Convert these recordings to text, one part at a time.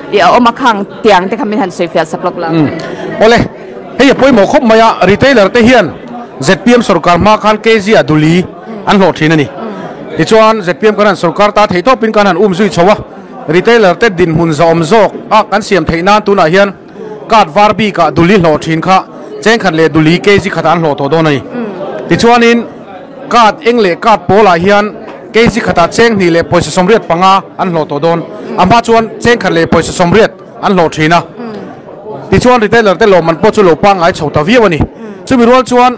ya omakang tiang te kami han sawifiah saplok lang ole hei poi mo khop maya retailer te hian ZPM sarkar ma khan KG aduli an lo thina ni ti chuan ZPM kan sarkar ta thei to pin kan han zui chowa retailer te din hun zom zok a kan siam theina tu na hian kat varbi ka duli lo thin kha cheng khan le duli KG khatan lo to do nai ti chuan in kat engle kat pola hian KG khata cheng ni le poisa somriat panga an lo to don amba chuan cheng khan le poisa somriat an lo thina ti chuan retailer te lo man po chu lo pang ai chhota viawani chumi rol chuan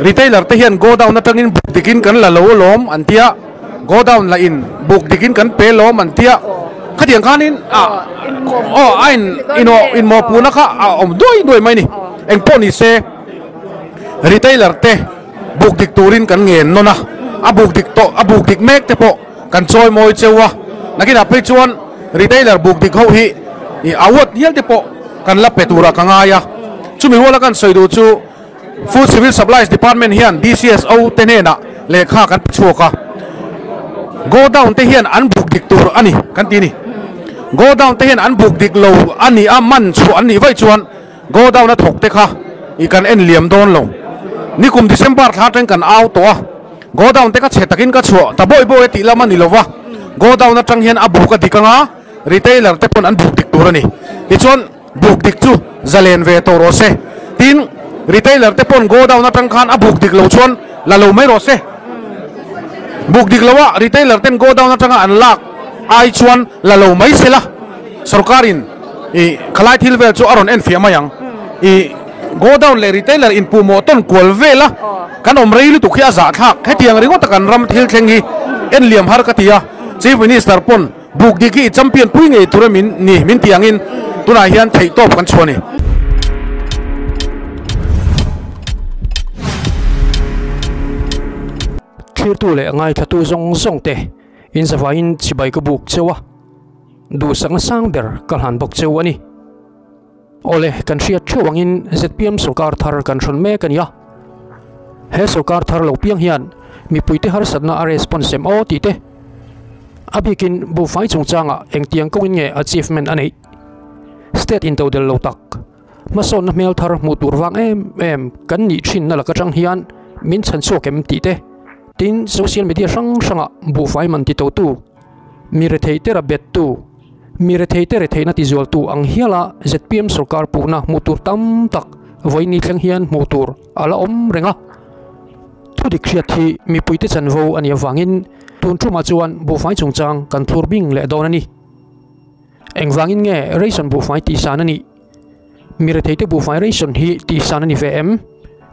retailer te hian go down na tangin buk dikin kan la lo lom antia go down la in buk dikin kan pe lom antia khatiang khanin ain in mo puna kha om doi mai ni eng po ni se retailer te buk dik turin kan ngen no na abuk dik mek te po kan choi moi chewa nakina pe chuan retailer buk dik ho hi i awat hial te po kan la petura kangaya chumi wala kan soidu chu Food Civil Supplies Department hian DCSO tenena lekha kan chuka go down te hian an buk dik tur ani kan ti ni go down te hian an buk dik lo ani a man chu ani vai chuan go down na thok te kha I kan en liam don lo ni kum December tha teng kan au to go down te ka chetakin ka chu ta boy ti lama ni lova go down na tang hian abu ka dikanga retailer te pon an buk dik tur ani ti chuan buk dik chu zalen ve to ro se tin retailer te pon go down na tang khan abuk dik lo chuan la lo mai ro se buk dik lawa retailer ten go down na tanga an lak ai chuan la lo mai sela sarkarin I khalai thil vel chu aron en fiama yang I go down le retailer in pu mo ton kol vela kan om reili tu khia za thak hetiang ringo takan ram thil thengi en liam har katia chief minister pon buk diki champion pui ngei turamin ni min tiangin tuna hian thei top kan chhoni tu le ngai thatu zong te in zawain chibai ka buk chewa du sang ber kalhan bok chewani ole kan ria thewangin ZPM sarkar thar kan thon me kan ya he sarkar thar lo piang hian mi puite har satna a response o ti te abikin BUHFAI chungchanga engtiang kongin nge achievement ani state in to del lo tak mason na mel thar mutur wang em kan ni thin na la ka tang hian min chan so kem ti te tin social media sanga BUHFAI man ti to tu mi re thei te ra bet tu mi re thei te re thei na ti zol tu ang hiala ZPM sarkar puna mutur tam tak voi ni thleng hian mutur ala om renga thu dik khriat hi mi puite chan vo ani awangin tun thuma chuan BUHFAI chungchang kan thur bing le don ani engwangin nge ration BUHFAI ti san ani mi re thei te BUHFAI ration hi ti san ani vm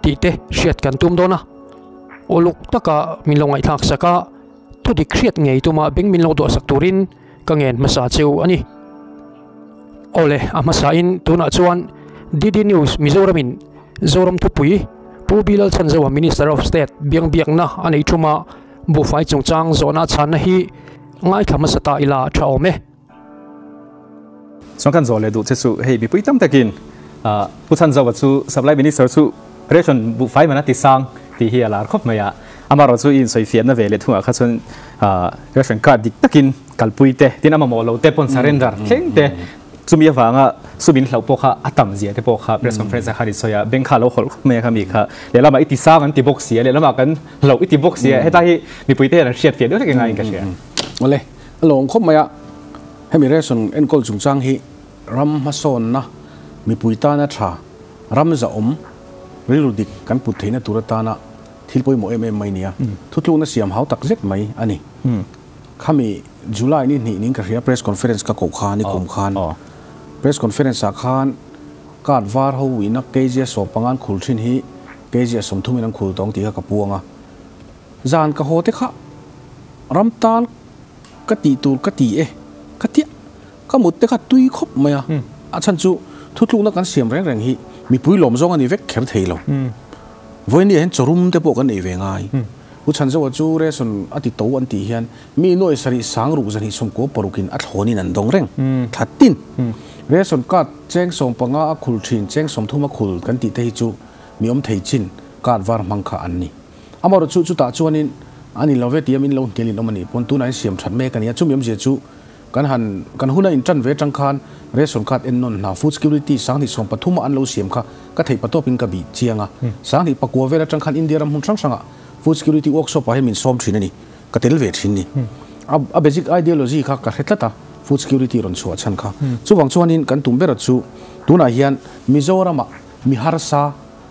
ti te hriat kan tum dona oluk taka minlongai thak saka thu dik khriat ngei tuma beng minlo do sakturin kangen masa cheu ani ole amasa in tuna chuan DD News Mizoramin zoram thupui pu bilal chanjawa Minister of State biang na anei thuma BUHFAI chungchang zona chan hi ngai thama sata ila thaome songkan zole du chesu hei bi puitam takin pu chanjawa chu supply minister chu ration BUHFAI manati sang ti hi alar khop maya amaro chu in sawifiah na vele thunga kha chun ration card dik takin kalpuite tin ama mo lo te pon surrender thengte chumi awanga subin hlau kha atam zia te kha press conference kha ri soya bank kha lo hol me kha mi kha lelama iti sang an ti box sia lelama kan lo iti box sia heta hi mi puite na hriat fiat de ngai ka sia ole along khop maya hemi ration en kol chungchang hi ram hason na mi puita na tha ram za riludik kan put theina turata na thilpoi mo mai nia thutlu na siam hau tak zet mai ani khami July ni ning ka ria press conference ka ko kha ni kum khan press conference a khan kat var ho wi na KG so pangan khul thin hi KG som thumin ang khul tong ti ka puanga zan ka ho te kha ramtan ka ti tur ka ti ka ti ka mut te kha tui khop maya a chan chu thutlu na kan siam reng hi mi pui lom zong ani vek kher theilo voi ni hen chorum te po kan ei ve ngai u chan zo chu ration ati to an ti hian mi noi sari sang ru zani som ko parukin a thoni nan dong reng thatin ration card cheng som panga a khul thin cheng som thuma khul kan ti te chu mi om thei chin card var mangkha anni amaro chu ta chuanin ani love ti amin lo kelin omani pon tu nai siam that me kan ya chu mi om je chu กันหุ่นอินจันเวจังคานเรสอนคาดเอ็นนนนาฟู้ดสกิลิตี้สังที่ส่งปฐุมอันเราเสียมค่ะก็ถือปฐมเป็นกบีเชียงสังที่ปะกัวเวลจังคานอินเดียรำหุ่นสังฟู้ดสกิลิตี้วอร์กช็อปให้มินซ้อมชินนี่ก็เตลเวชินนี่เบสิกไอเดียโลจีค่ะก็เฮ็ดละตาฟู้ดสกิลิตี้รอนชัวชันค่ะช่วงช่วงนี้กันตุ่มเบรดชูตัวน่าเฮียนมิโซรามะมีฮาร์ซา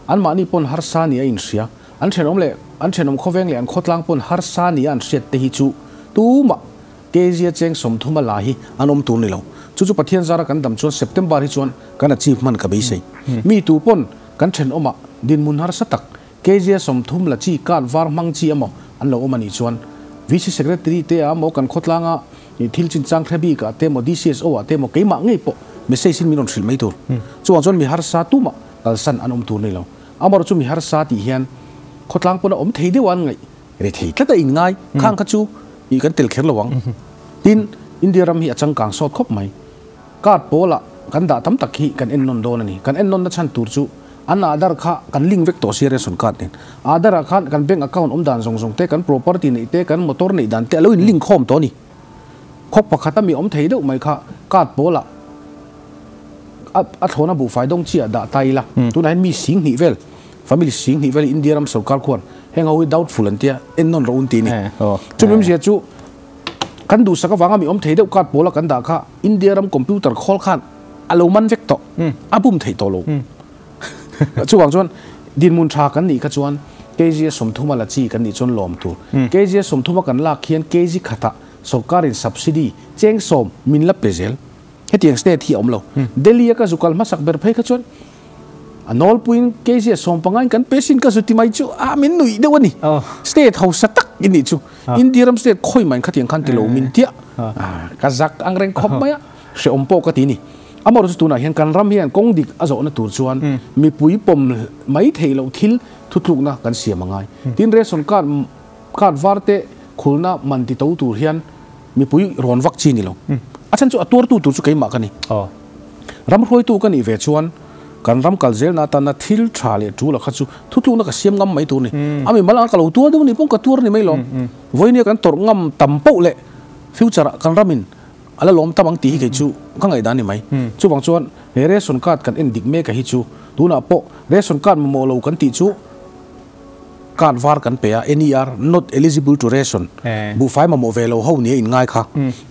อันมานี่ปนฮาร์ซานี่อินเสียอันเชนอมเล่อันเชนอมข้าวเวงเล่อันโคตรลังปนฮาร์ซานี่อันเสียเตหิจูตัวมะเกจิเจงสมทุมาลาฮีอันอมตัวนี่เราจู่ๆปะเทียนซาระกันดำจวนเซปเทมเบอร์ที่จวนกันอาชีพมันกับไปใช่มีตัวปนกันเชนอมะดินมุนฮาร์สตักเกจิสมทุมละจีการวาร์มังจีอมอันเราอมันนี่จวนวิชิเซกเรตรีเตะมอกันโคตรลังทิลจินจังเทบีกเตมอดีซีเอสโอเตมอเกมังไงปะไม่ใช่สินมีนนทรีไม่ตัวจู่ๆจวนมีฮาร์ซาตุมะกัลสันอันอมตัวนี่เราอามาจู่มีฮาร์ซาที่เฮียนโคตรลังปนอมเทียดวันไงเรื่องเทียดแต่อินไงข้างขจูอีกันเตลเขลระวังดินอินเดียรำฮีจังกังสอดคบไหมกาดโปละกันด่าตั้มตะกี้กันเอ็นนนโดนนี่กันเอ็นนนนั่นฉันตูร์จูอันอาดาร์ค่ะกันลิงก์เวกตัวเสียเรส่วนการเนี่ยอาดาร์ค่ะกันเป็นaccountอมด่านส่งเตะกัน property นี่เตะกันมอเตอร์นี่ด่านเตะแล้วลิงก์คอมตัวนี้คบปะขัดมีอมเทียดไหมค่ะกาดโปละอัฐวนบุไฟดงเชียด่าไตละตัวนั้นมีสิงห์นิเวล family สิงห์นิเวลอินเดียรำส่งการควรเฮงเอาไว้ doubtful อันเดียเอ็นนนเราอุนตีนี่จุดนี้เสียจูกันดูสักว่างมีอมเทียดกัดโปละกันด่าค่ะอินเดียรำคอมพิวเตอร์คอลขันอารมณ์มันเวกโตอาบุมเทียดโลช่วงจวนดินมุนชากันนี่ก็จวนเกจิสมทุมาละจีกันนี่จนลมตัวเกจิสมทุมากันลากเขียนเกจิขัดสกการิน subsidy เจงสมมินละเปเซลเฮตียงสเตที่อมเราเดลียก็จุกลมาสักเบอร์เพย์ก็จวนนอลปุยเกจิสมปังงันกันเปสินก็สุดที่ไม่จูมินหนุ่ยเดี๋ยวนี้สเตทเฮาสตักอินนี่จูอินเดียรัมสเตทค่อยมันขัดยังขันติโลมินเตียกาซักอังเรงคบไหมอะเสียอมโปกตินี่อามารู้ตัวน่ะเห็นการรำเฮียนกงดิกอาจจะตัวชวนมีปุ๋ยปมไม่เทเราทิลทุกๆนะกันเสียมังไงทีนเรศการวาร์เตคุณน่ะมันติดตัวเฮียนมีปุ๋ยร้อนวัคซีนนี่เราอาจารย์จะตัวจุกันมากันนี่รำรวยตัวกันอีเวชวนการรำกัลเจลนาตานาทิลชาเลจูละขัดจูทุกๆนะก็เสียมงำไม่ตัวนี่อามีมาลังกัลตัวเดี๋ยวนี้พงกับตัวนี่ไม่ลงวันนี้กันตัวงำตั้มโป๊ะเลยฟิวเจอร์กันรำมินอะไรล้มตะบังตีให้จูข้างไงด้านนี่ไหมจูบางส่วนเรศส่วนการกันเอ็นดิกเมกับฮิจูดูน่ะโปเรศส่วนการมาโมโลกันตีจูการวาร์กันเปีย NER not eligible to ration บุไฟมาโมเวโลเฮาเนี่ยอินง่ายค่ะ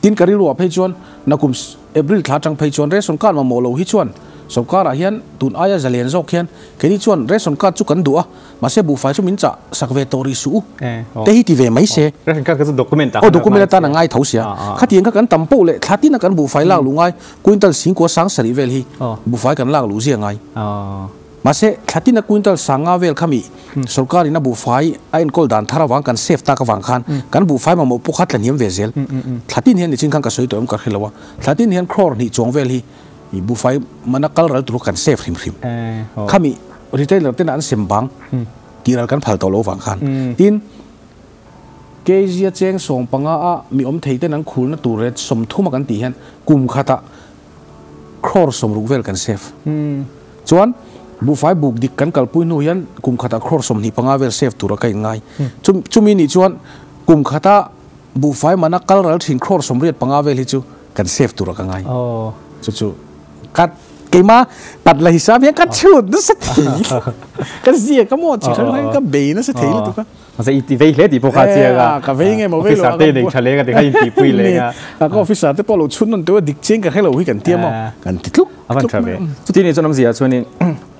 ดินการิรัวเพจวนนักกุมเอเบริลท้าจังเพจวนเรศส่วนการมาโมโลฮิจวนสงการเฮียนตุนอายาจะเลียนโซเฮียนแค่นี้ชวนเรศส่วนการจุกันดัวมาเสบุไฟชุมินจ่าสักเวตอริสูแต่ฮิติเวไม่เสเรศส่วนการก็จะด็อกิเมนต์ด็อกิเมนต์ตาหนังง่ายเท่าเสียขัดยังกันตั้มโป้เลยขัดที่นักกันบุไฟลากลุงง่ายกุนตัลสิงกัวสังสริเวลฮีบุไฟกันลากลุเสียง่ายมาเสขัดที่นักกุนตัลสังอาเวลขมีสงการนับบุไฟไอ้นกอลดันทาราวังกันเซฟตากวังคันกันบุไฟมาโมปุขัดละเนียมเวเซลขัดที่เห็นในจิงคังกระสุยตัวมันก็เขลวะขัดที่เห็นครอร์นี่จงเวลฮีบุไฟมันนักการรัฐตุกันเซฟริมข้ามีรีเทลเลอร์ที่นั่นเซมบังที่เรากันผ่านตัวโลฟังคันดินเกจิเจงส่งปังอามีอมเทียนนั้นคูลนัตัวเรศสมทุ่มกันตีเห็นกุมขัดครอร์สมรูเวลกันเซฟจวนบุไฟบุกดิกันกัลปุยนูยันกุมขัดครอร์สมนี่ปังอาเวลเซฟตัวกันง่ายจุมีนี่จวนกุมขัดบุไฟมันนักการรัฐสิงครอร์สมเรียดปังอาเวลฮิจูกันเซฟตัวกันง่ายจู่กัดเกมาตัดเลยฮิซาเบียกัดชุดนั่นสักทีกัดเสียก็หมดสิเขาให้ก็เบย์นั่นสักทีเลยถูกปะมันจะอีทีเวย์เล็ดอีพวกเขาเสียกับเวย์ไงมาเวย์เราเต้นเด็กทะเลกันเด็กให้ตีปุยเลยนะแล้วก็ฟิสาเต้พอเราชุดนั่นตัวดิกเชงกับให้เราให้กันเตี้ยมั้งกันติดลุกมันทำเองสุดที่นี่จนน้ำเสียส่วนนี้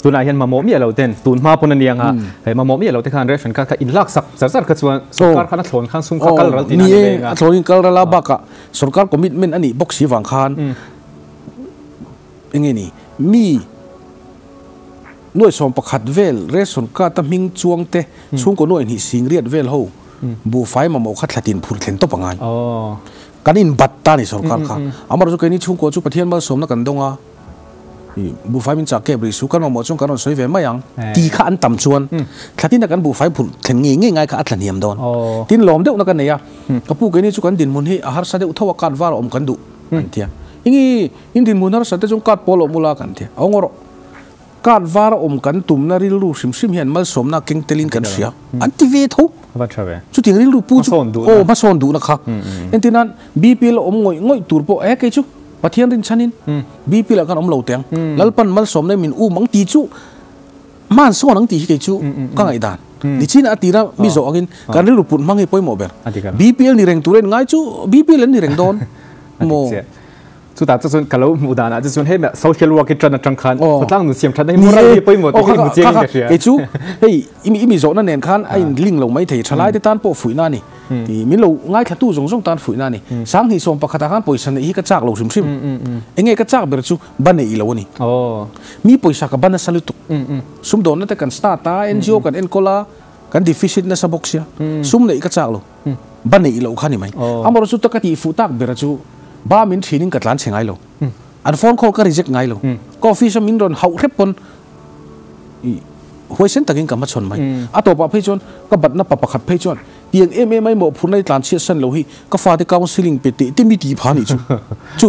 ตัวนายเห็นมาโมมีเราเต้นตูนมาปนเนียงฮะเฮ้ยมาโมมีเราเต้นการเรชันก็อินลักสักสักก็ส่วนสุการขนาดโถนข้างซุ้มกัลรัลตินี่โถนกัลรัลบักอะสุการคอมมิตเมนต์อันนี้บ็อกซี่ฝังคานยังไงนี่มีหน่วยสมประคัดเวลเรศส่วนการตั้งมิงจวงเตะช่วงก็หน่วยนี่สิงเรียดเวลเฮาบุไฟมาโมคัดละตินพูดเห็นตัวปังไงการอินบัตตานี่สงการค่ะอามารู้กันนี่ช่วงก็จุดประเทศมาสมนักกันดงอ่ะบุไฟมินจากเก็บริสุกันมาโมช่วงการสวยเวไม่ยังตีข้าอันต่ำชวนขัดที่นักกันบุไฟพูดเห็นง่ายๆกับอัตลันเนียมโดนตินหลอมเด็กนักกันเนี่ยกับผู้กันนี่ช่วงกันดินมุนให้อาหารสัตว์อุทวการว่าอมกันดุอันเทียยิ่งอินดินมุนอาหารสัตว์จงการโปโลมูลากันเทียเอางอร cát var kan tum na ril lu sim hian mal som na keng telin kan sia an ti ve tho chu ting ril lu pu chu ma son du na kha entinan bpl ngoi tur po ke chu pathian rin chanin bpl kan lo teng lalpan mal som nei min mang ti chu man so nang ti ke chu ka ngai dan ni chin atira mi zo agin kan ril lu put mangi poi mo ber bpl ni reng turen ngai chu bpl ni reng don moสุดท้ายจะส่วนกะโลมุดานะจะส่วนให้แบบโซเชียลวอร์กจันทร์จังคันพลังหนุนเสียมชัดได้มั่วรีไปหมดที่มุดเจียงกันเสียไอ้ชูเฮ้ยมีโซนั่นเองคันไอ้ลิงลงไม่เทชลายได้ตานโปฝุ่ยนั่นนี่ที่มิโลง่ายแค่ตู้ส่งตานฝุ่ยนั่นนี่สังที่ส่งปากคาตาคันป่วยสันนี่ก็จากโลซิมเองไงก็จากเบรชูบันนี่โลนี่มีป่วยสักบันนั่นสลุตุซุ่มโดนนั่นแต่กันสตาร์ตาเอ็นจีโอกันเอ็นโคลากันดิฟิชิตนั่นสะบกเสียซุ่มนี่ก็จากโลบันนี่โลคันนี่ไหมอามาเราสุดตะกัที่ฟูตักเบรชูบ้ามินทีนิ่งกัดล้านเชียงไงโลอันฟอนเขาก็รีเจ็คไงโลก็ฟิชมินโดนเฮาเรปปนหัวเส้นตะกินกับมาชนไหมอัตโตปะเพจอนก็บัดนับปะขัดเพจอนเตียงไม่หมดพูนในล้านเชียสันโลหิก็ฟาที่กาวซิลิงเปติที่มีดีพานี่จู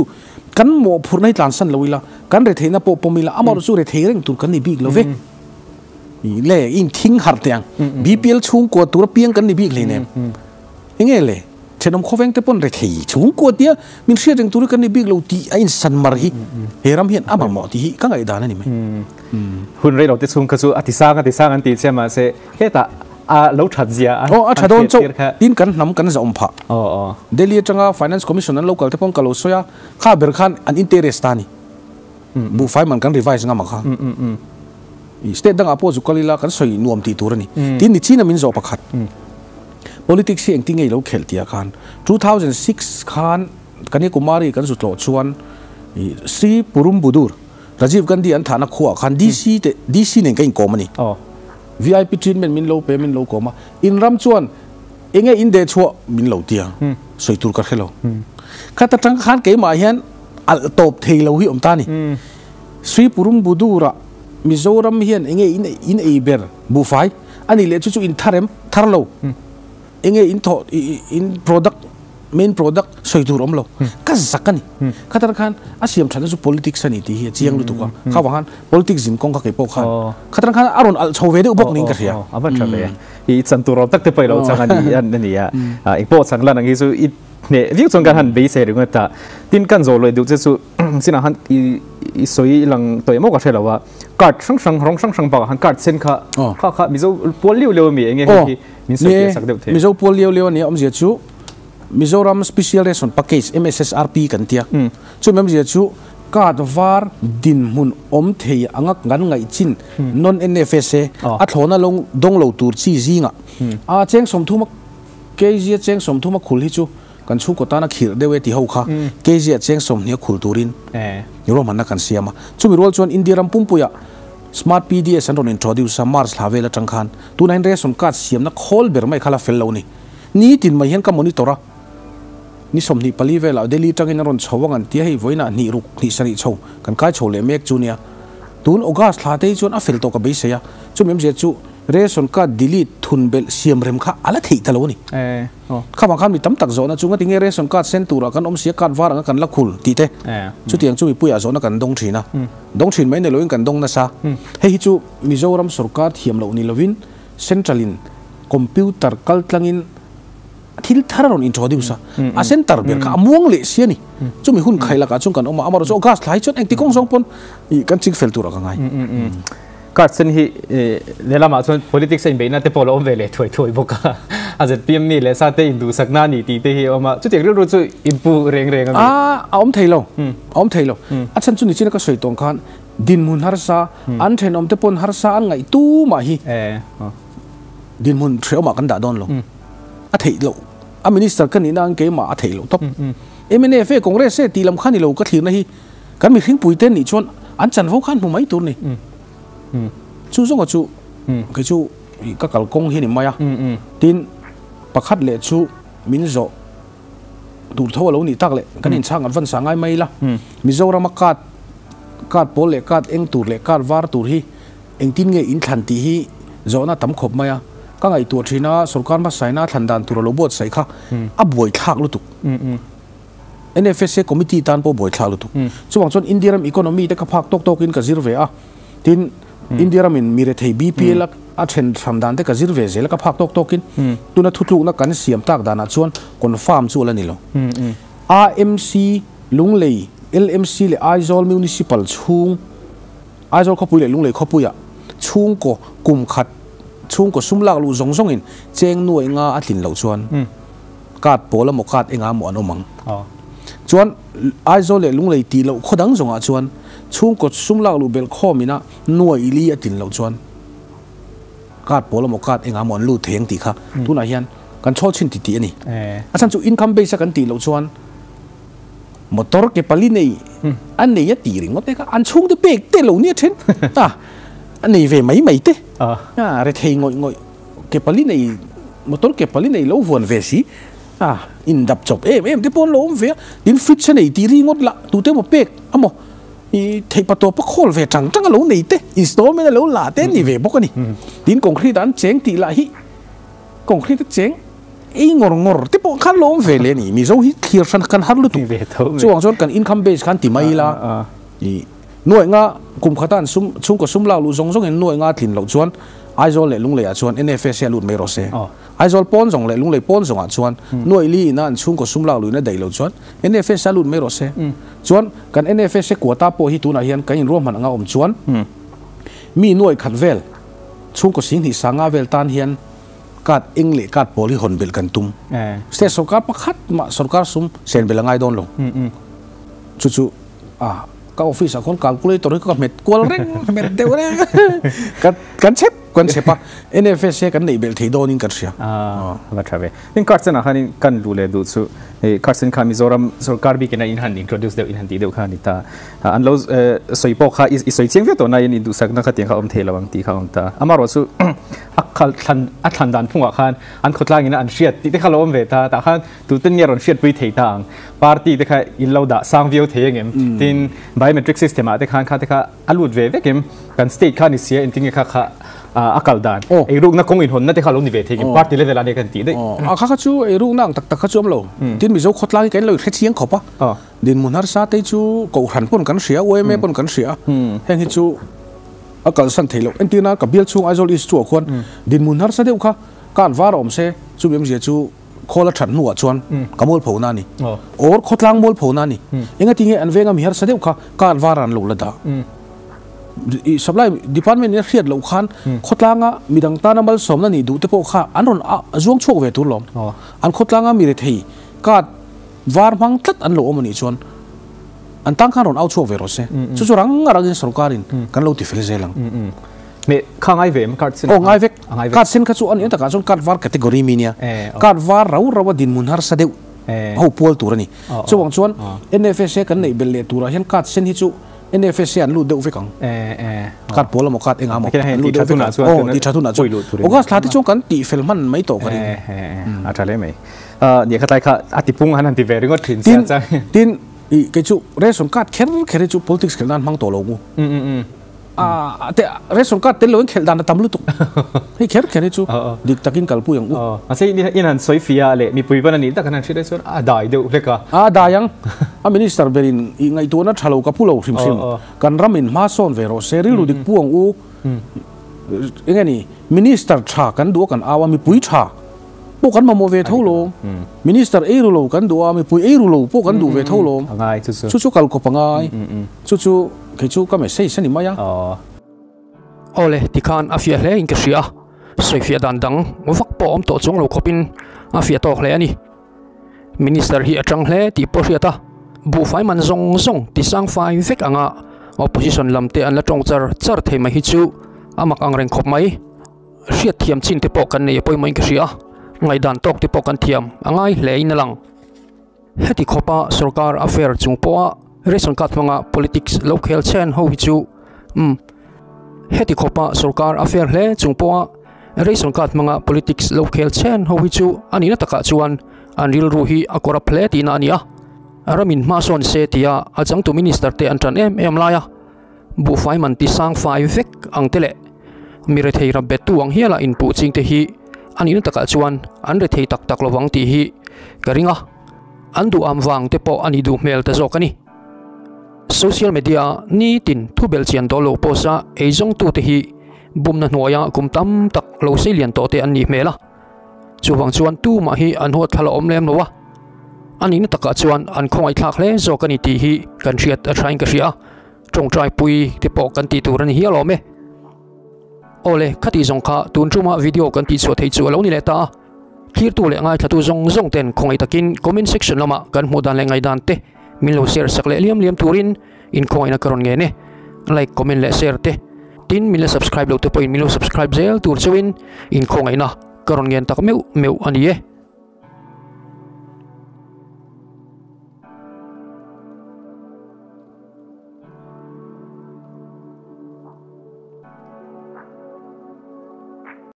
กันหมดพูนในล้านสันโลหิละกันเรเทนะปมิละอามาสู้เรเทเร่งตุนกันนี่บีกโลเวเล่อินทิ้งหัดเตียงบีเปียลชุ่งกวดตัวเปียงกันนี่บีกเลยเนี่ยยังไงเลยเช่นน้ำข้าวแกงเตปนเรทีชุ่งกวดเดียมินเชื่อจังตัวกันนี่บิ๊กเราตีไอ้สันมาร์ฮีเฮรัมเฮียนอามาหมอที่ก็ไงด่านั่นนี่ไหมหุ่นเรเราติดชุ่งกระสุอธิสางอันตีเชื่อมาเซ่แค่แต่เราชัดเสียชัดโดนโจดินกันน้ำกันจะอมผะเดลีจังอ่ะ Finance Commission นั้นเราเกิดเตปนกับเราโซยาข้าเบรคันอันอินเตอร์เรสตานี่บุไฟมันกันรีไวซ์งามาค่ะสเตทดังอาโปจุกลิลากันสวยนวมตีตัวนี่ที่นี่ชีนมินโจปะขัดpolitics เองที่ไงเราเขลตีอาคาร2006คันกันนี่กุมารีกันสุดโหดชวนซีปุรุมบุดูร์ราจีฟกันดีอันฐานะขวาคันดีซีเนี่ยก็อินโกมันนี่ VIP treatment มินโลเปมินโลโกมาอินรัมชวนเองอินเดชัวมินโลเตียสวยตุรกันเขลข้าตัดจังคันเกี่ยมาเห็นอัลตบเทลวิอมตานี่ซีปุรุมบุดูระมิโซรัมเห็นเองอินเอเบอร์บูไฟอันนี้เลจุอินทาร์มทาร์โลเองอิน product main product สวยตัวรวมเราก็สักกันนี่ข้าตระกันอาเซียนฉันจะ politics นี่ที่เจียงรู้ตัวข้าวหัน politics จินกงข้าเก็บพวกข้าตระกันอารมณ์ชาวเวดอุบกนิ่งกันเสียอันนั้นเลยอีสันตัวเราตักเตไปเราจังอันนี้อีกพวกสังลันอย่างนี้สุดเนี่ยวิวจงการหันเบสเซอร์ก็แต่ดินกันโจเลยดูจะสุดสินะหันอีสวยหลังตัวยังมากกว่าเช่นว่าการ์ดช่างปากหันการ์ดเส้นข้ามิโซปวดเลี้ยวมีเองไงที่มิโซปวดเลี้ยวเนี่ยอมเสียชูมิโซรัม special ration package MSSRP กันเตียชูแม่อมเสียชูการ์ดวาร์ดินมุนอมเทียงักงันไงจิน non NFSA อัฐน่ะลงดงเหลาตูร์ซีซิงอ่ะเจ้งสมทุมเกจีเจ้งสมทุมขุลฮิจูกันชูกตานักขีดเดเวติเขาค่ะเกจีเจ้งสมเนี่ยขุลตูรินยูโรมันนักกันเสียมาชูมีรัวจวนอินเดียรัมปุ่มปุยะ smart PDS อันโดน introduce มาร์สลาเวลจังคันตัวนั้นเรื่องสมการเสียมนัก call เบอร์ไม่ขลับเฟลล์นี่ติดมาเห็นกับมอนิเตอร์นี่สมนี่ปลีเวลาเดลีจังอินรอนชาวกันที่ให้ไว้น่ะนี่รุกนี่สนิทชาวกันใกล้ชาวเลเมกจูเนียตัวนั้นโอกาสลาเตยจวนอัฟเฟลตัวกับเบสเซียจูมีมเจจูเรื่องสมการดีลีทุนเบลเสียมเร็มข้าอะไรที่ตะลุนี่ข้าบางครั้งมีตั้มตักโซนะจูงก็ทิ้งเรื่องสมการเซนตูระกันอมเสียการวาระกันละคุลตีเตจูเตียงจูมีปุยอาโซนะกันดงชีนะดงชีนไม่ในโลกกันดงนะซาเฮ้ยจูมิโซรัมสุรการเทียมเหล่านี้ลวินเซ็นทรัลินคอมพิวเตอร์กัลตังอินที่ทาร์รอนอินโทรดิวส์อาเซนเตอร์เบียร์ข้าม่วงเละเสียนี่จูมีหุ่นไข่ละกันจูกันออกมาอามาโรโซกัสไลฟ์จนเองที่กงสองปนกันจิกเฟลตัวละกันไงการเส้นที่เนี่ยละมาส่วน politics เองเป็นน่าจะพอเราเวลถอยบุกอาจจะเพียงนี่แหละซาเตอินดูสักนานี่ตีเตะออกมาจุดเดียวรู้จุดอินปูเร่งกันอมเทโลอาฉันจุดนี้จีนก็สวยตรงกันดินมุนฮาร์ซาอันเทนอมเตปนฮาร์ซาอันไงตู้มาฮีดินมุนเชื่อมากันด่าดอนโลอาเทโลอามินิสเตอร์กันนี่นางเกมาอาเทโลท็อปMNF คงเรสเซตีลำขันนี่โลก็ถือนะฮีกันมีทิ้งปุ๋ยเต้นนี่ชวนอันจันเขาขันผมไม่ตัวนี่ชูส่งกับชูคือชูก็กลกงเห็นไหมอ่ะดินประคัดเละชูมินโซดูทั่วโลกนี่ตักเละกันเห็นช่างอันฟันสางไงไม่ละมิโซรามักกาดโปเละกาดเอ็งตูเละกาดวาร์ตูฮีเอ็งตินเงยอินทันตีฮีโซน่าตั้มขบไหมอ่ะก็ไงตัวทีน่าสุรการมาใส่น่าทันดันตัวโลบดใส่ค่ะอับบวยทักลุตุกNFSA คอมมิตี้ตันพอบวยทักลุตุกช่วงจนอินเดียรัมอีโคโนมีแต่กับภาคตกอินกับซิร์เวอะ tin India ramin mire thei BPL a then thamdan te ka zir ve zel ka phak tok tokin tuna thutlu na kan siam tak dana chuan confirm chu la nilo RMC lunglei LMC le Aizol municipal chung Aizol khopui le lunglei khopuya chung ko kum khat chung ko sumlak lu zong zong in cheng nuai nga atlin lo chuan kat pola mo kat enga mo anomang chuan Aizol le lunglei ti lo khodang zonga chuan chung ko sumlak lu bel khomina nuai li atin lo chuan kat pola mo kat enga mo lu theng ti kha tuna hian kan chol chin ti ti ani achan chu income base kan ti lo chuan motor ke pali nei an nei ya ti ring ngote ka an chung de pek te lo ni then ta an nei ve mai te re thei ngoi ke pali nei motor ke pali nei lo von ve si in dap chop em te pon lo ve din fit che nei ti ri ngot la tu te mo pek amo i thei pato pa khol ve chang lo nei te installment lo la te ni ve bok ani din concrete an cheng ti la hi concrete cheng ngor te po khan lom ve le ni mi zo hi clear san kan har lu tu chuang chon kan income base kan ti mai la i nuai nga kum khatan chung ko sum la lu zong zong en nuai nga thin lo chuan Aizol le lung le a chuan NFS ya lut me ro se Aizol pon zong le lung le pon zong a chuan nuai li na an chung ko sum la lu na dai lo chuan NFS ya lut me ro se chuan kan NFS se quota po hi tu na hian kan in ro man nga om chuan mi nuai khat vel chung ko sing hi sanga vel tan hian kat ingle kat poli hon bil kan tum ste sarkar pakhat ma sarkar sum sen belangai don lo chu ka office akon calculator ka met kwal reng met deu reng kan chepa NFS kan nei bel thei don in kan sia va thave in karsen a hanin kan lu le du chu karsen kha mizoram sarkar bi kena in han introduce deu in han ti deu kha ni ta an lo soipo kha is soi cheng ve to na in du sak na kha tiang kha om thelawang ti kha om ta amaro chu akhal than dan phunga khan an khotlang ina an riat ti te kha lom ve ta khan tu ten nya ron riat pui thei tang party te kha in lo da sang view thengem tin biometric system a te khan kha te kha alut ve kem kan state kha ni sia in ting kha akal dan ei ruk na kong in hon na te kha lo ni ve thengem party level ane kan ti dei kha chu ei ruk nang tak kha chum lo tin mi zo khotlang kan lo khe chiang khopa din munar sa te chu ko ran pon kan sia ome pon kan sia heng hi chu akal san thelo entina ka bil chung Aizol is chu khon din munar sa deu kha kan var om se chu bem je chu khola than nuwa chuan kamol phona ni or khotlang mol phona ni enga tinge anvenga mi har sa deu kha kan varan lo la da supply department ne khiat lo khan khotlanga midang tanamal somna ni du te po kha anron azong chok ve tur lom an khotlanga mi re thei ka var mang tlat an lo omani chuan an tang khan ron out chok ve ro se chu rang in sarkarin kan lo ti fel zelang me khangai ve card sin ngai ve card sin kha chu an ta ka chon card var category mi nia card var raw din mun har sa deu ho pol turani chuang chuan NFS kan nei bel le tura hian card sin hi chu NFS an lu deu ve kang kat pola mo kat enga mo lu deu ve di thatuna chu ogas thati chu kan ti felman mai to kari a thale mai ni khatai kha atipung hanan ti veringo thin sia chang tin ke chu ration card kher chu politics khel nan mang to lo mu te ration card te lo khel dan tam lu tu hi kher chu dik takin kalpu yang ase in han sawifiah le mi pui ban ani ta kan thri re chon dai deu leka da yang a minister berin ngai to na thalo ka pulo hrim kan ramin ma son vero seri lu dik puang u engani minister tha kan du kan awa mi pui tha po kan ma mo ve tholo minister e ru lo kan du mi pui e ru lo po kan du ve tholo ngai chu kal ko pangai chu ke chu ka me sei sani maya ole tikhan afia hle in ka ria soifia dan dang wak po om to chung lo khopin afia tok hle ani minister hi atang hle ti po riata BUHFAI man zong ti sang fai vek anga opposition lamte an la tong char thei mai hi chu amak ang reng khop mai riat thiam chin te po kan nei poi mai ka ria ngai dan tok te po kan thiam angai hle in lang heti khopa sarkar affair chung po ration card manga politics local chen ho hi chu heti khopa sarkar affair hle chung po ration card manga politics local chen ho hi chu ani na taka chuan anril ru hi akora ple ti na ania aramin ma son se tia achang tu minister te antran em laya BUHFAI man ti sang fai vek ang tele mi re thei ra betu ang hiala in pu ching te hi ani na taka chuan an re thei tak lowang ti hi karinga andu am wang te po ani du mel ta zokani social media ni tin thu bel chian do lo posa ejong tu te hi bum na hnuaya kum tam tak lo sei lian to te an ni mela chuwang chuan tu ma hi an hot thala om lem lowa ani na taka chuan an khongai thak le zo kan ti hi kan riat a thain ka ria trong trai pui te po kan ti tur ani hi lo me ole khati zong kha tun chuma video kan ti chu thei chu lo ni le ta clear tu le ngai thatu zong ten khongai takin comment section lama kan hmu dan le ngai dan te min lo share sak le liam turin in khongai na karon nge ne like comment le share te tin min le subscribe lo te point min lo subscribe zel tur chuin in khongai na karon ngen tak meu ani e